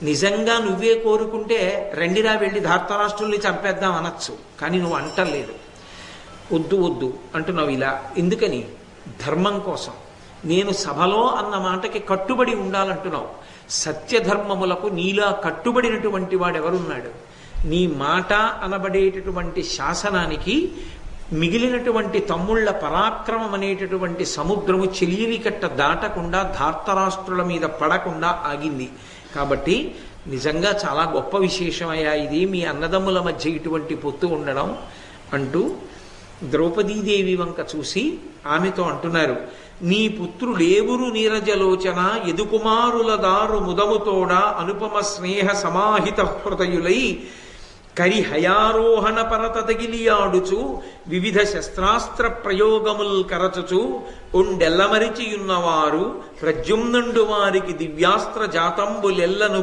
నిజంగా నువ్వే కోరుకుంటే రెండిరా వెళ్ళి ధార్తరాష్ట్రుల్ని చంపేద్దాం అనొచ్చు, కానీ నువ్వు అంటలేదు. వద్దు వద్దు అంటున్నావు. ఇలా ఎందుకని? ధర్మం కోసం. నేను సభలో అన్న మాటకి కట్టుబడి ఉండాలంటున్నావు. సత్యధర్మములకు నీలా కట్టుబడినటువంటి వాడెవరున్నాడు? నీ మాట అనబడేటటువంటి శాసనానికి మిగిలినటువంటి తమ్ముళ్ల పరాక్రమం అనేటటువంటి సముద్రము చెలియలి కట్ట దాటకుండా ధార్తరాష్ట్రుల మీద పడకుండా ఆగింది. కాబట్టి నిజంగా చాలా గొప్ప విశేషమయ్యా ఇది, మీ అన్నదమ్ముల మధ్య ఇటువంటి పొత్తు ఉండడం అంటూ ద్రౌపదీదేవి వంక చూసి ఆమెతో అంటున్నారు, నీ పుత్రులేవురు నీరజలోచన ఎదుకుమారుల దారు ముదముతోడ అనుపమ స్నేహ సమాహిత హృదయులై కరి హయారోహణ పరత తగిలియాడుచు వివిధ శస్త్రాస్త్ర ప్రయోగముల్ కరచుచు ఒండెల్లమరిచియున్నవారు ప్రద్యుమ్నుండు వారికి దివ్యాస్త్ర జాతంబులెల్లను